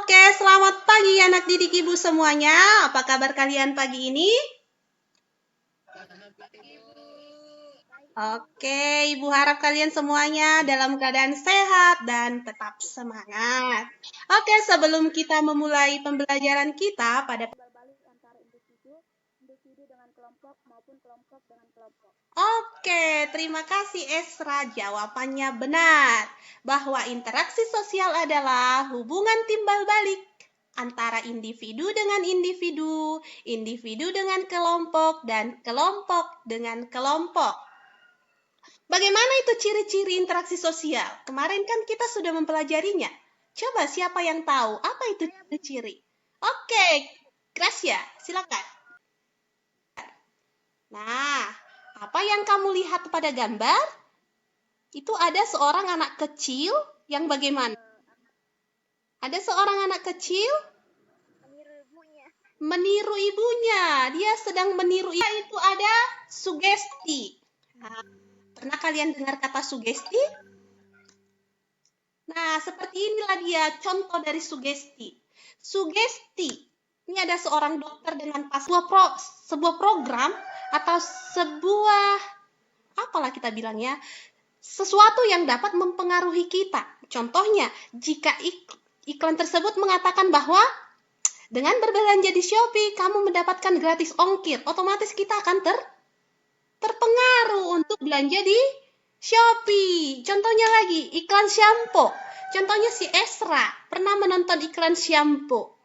Oke, selamat pagi anak didik ibu semuanya. Apa kabar kalian pagi ini? Oke, ibu harap kalian semuanya dalam keadaan sehat dan tetap semangat. Oke, sebelum kita memulai pembelajaran kita pada balik antara individu dengan kelompok maupun kelompok dengan kelompok. Oke, terima kasih Esra. Jawabannya benar. Bahwa interaksi sosial adalah hubungan timbal balik antara individu dengan individu, individu dengan kelompok, dan kelompok dengan kelompok. Bagaimana itu ciri-ciri interaksi sosial? Kemarin kan kita sudah mempelajarinya. Coba siapa yang tahu apa itu ciri-ciri? Oke, Gracia, silakan. Nah, apa yang kamu lihat pada gambar? Itu ada seorang anak kecil yang bagaimana? Ada seorang anak kecil meniru ibunya. Dia sedang meniru ibunya. Itu ada sugesti. Nah, pernah kalian dengar kata sugesti? Nah, seperti inilah dia contoh dari sugesti. Sugesti. Ini ada seorang dokter dengan sebuah program atau sebuah apalah kita bilangnya, sesuatu yang dapat mempengaruhi kita. Contohnya, jika iklan tersebut mengatakan bahwa dengan berbelanja di Shopee, kamu mendapatkan gratis ongkir, otomatis kita akan terpengaruh untuk belanja di Shopee. Contohnya lagi, iklan shampoo. Contohnya si Esra pernah menonton iklan shampoo.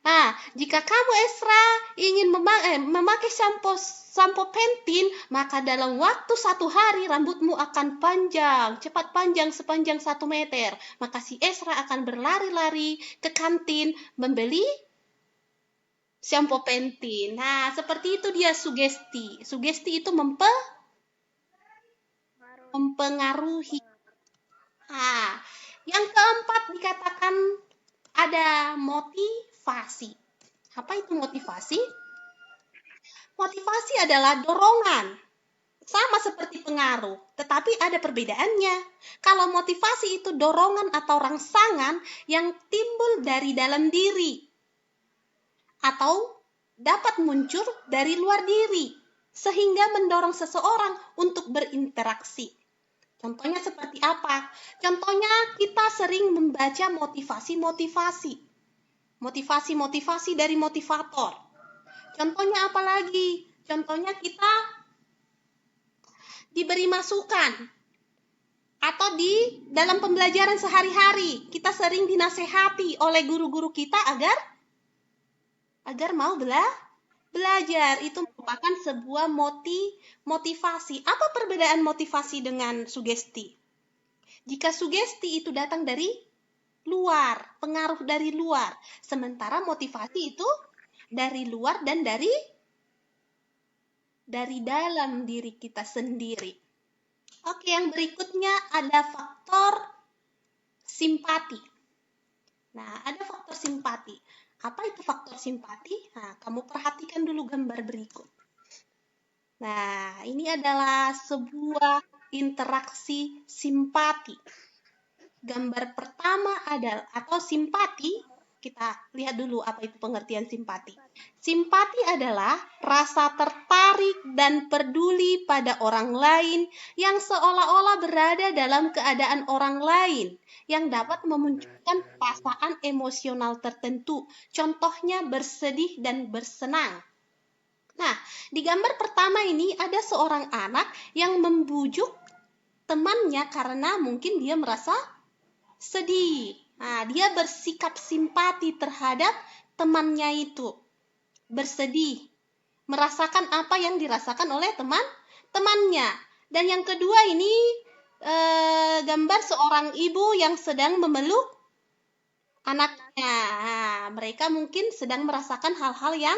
Nah, jika kamu Esra ingin memakai sampo Pantene, maka dalam waktu 1 hari rambutmu akan cepat panjang sepanjang 1 meter. Maka si Esra akan berlari-lari ke kantin membeli sampo Pantene. Nah, seperti itu dia sugesti. Sugesti itu mempengaruhi. Nah, yang keempat dikatakan ada motivasi. Apa itu motivasi? Motivasi adalah dorongan. Sama seperti pengaruh, tetapi ada perbedaannya. Kalau motivasi itu dorongan atau rangsangan yang timbul dari dalam diri atau dapat muncul dari luar diri sehingga mendorong seseorang untuk berinteraksi. Contohnya seperti apa? Contohnya kita sering membaca motivasi dari motivator. Contohnya apa lagi? Contohnya kita diberi masukan atau di dalam pembelajaran sehari-hari kita sering dinasehati oleh guru-guru kita agar mau belajar. Itu merupakan sebuah motivasi. Apa perbedaan motivasi dengan sugesti? Jika sugesti itu datang dari luar, pengaruh dari luar, sementara motivasi itu dari luar dan dari dalam diri kita sendiri. Oke, yang berikutnya ada faktor simpati. Nah, ada faktor simpati. Apa itu faktor simpati? Nah, kamu perhatikan dulu gambar berikut. Nah, ini adalah sebuah interaksi simpati. Gambar pertama adalah atau simpati. Kita lihat dulu apa itu pengertian simpati. Simpati adalah rasa tertarik dan peduli pada orang lain yang seolah-olah berada dalam keadaan orang lain yang dapat memunculkan perasaan emosional tertentu. Contohnya bersedih dan bersenang. Nah, di gambar pertama ini ada seorang anak yang membujuk temannya karena mungkin dia merasa sedih. Nah, dia bersikap simpati terhadap temannya itu. Bersedih, merasakan apa yang dirasakan oleh temannya. Dan yang kedua ini gambar seorang ibu yang sedang memeluk anaknya. Nah, mereka mungkin sedang merasakan hal-hal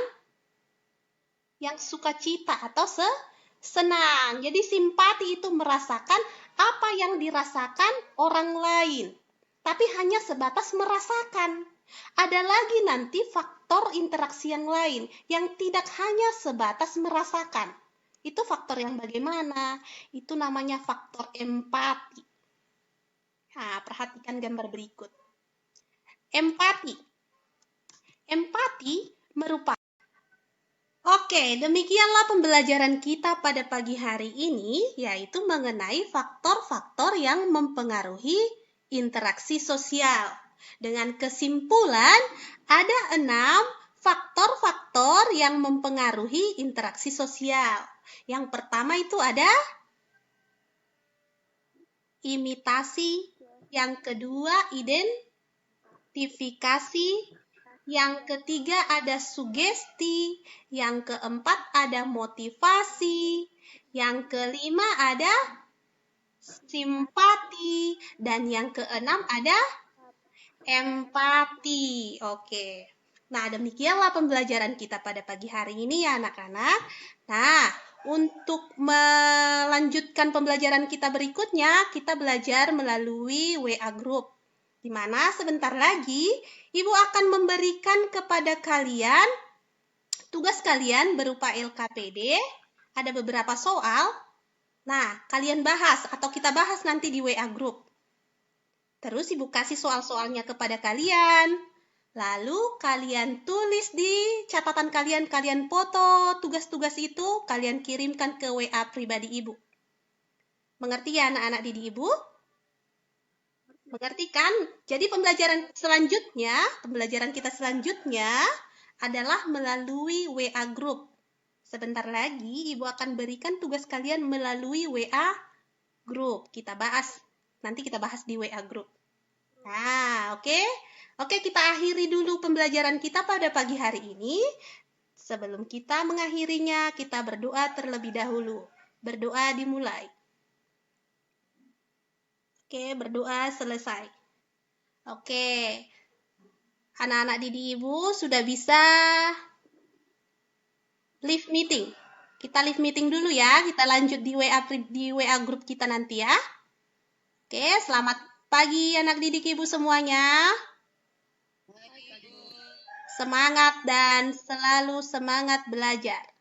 yang sukacita atau senang. Jadi simpati itu merasakan apa yang dirasakan orang lain. Tapi hanya sebatas merasakan. Ada lagi nanti faktor interaksi yang lain yang tidak hanya sebatas merasakan. Itu faktor yang bagaimana? Itu namanya faktor empati. Nah, perhatikan gambar berikut. Empati. Empati merupakan. Oke, demikianlah pembelajaran kita pada pagi hari ini, yaitu mengenai faktor-faktor yang mempengaruhi interaksi sosial. Dengan kesimpulan, ada 6 faktor-faktor yang mempengaruhi interaksi sosial. Yang pertama itu ada imitasi, yang kedua identifikasi, yang ketiga ada sugesti, yang keempat ada motivasi, yang kelima ada simpati, dan yang keenam ada empati. Oke. Nah, demikianlah pembelajaran kita pada pagi hari ini ya anak-anak. Nah, untuk melanjutkan pembelajaran kita berikutnya, kita belajar melalui WA Group. Di mana sebentar lagi Ibu akan memberikan kepada kalian tugas kalian berupa LKPD, ada beberapa soal. Nah, kalian bahas atau kita bahas nanti di WA Group. Terus Ibu kasih soal-soalnya kepada kalian. Lalu kalian tulis di catatan kalian, kalian foto tugas-tugas itu, kalian kirimkan ke WA pribadi Ibu. Mengerti ya anak-anak didik Ibu? Mengerti kan? Jadi pembelajaran kita selanjutnya adalah melalui WA Group. Sebentar lagi Ibu akan berikan tugas kalian melalui WA Group. Nanti kita bahas di WA Group. Nah, oke. Oke, kita akhiri dulu pembelajaran kita pada pagi hari ini. Sebelum kita mengakhirinya, kita berdoa terlebih dahulu. Berdoa dimulai. Oke, berdoa selesai. Oke, anak-anak didik Ibu sudah bisa live meeting. Kita live meeting dulu ya. Kita lanjut di WA grup kita nanti ya. Oke, selamat pagi anak didik Ibu semuanya. Semangat dan selalu semangat belajar.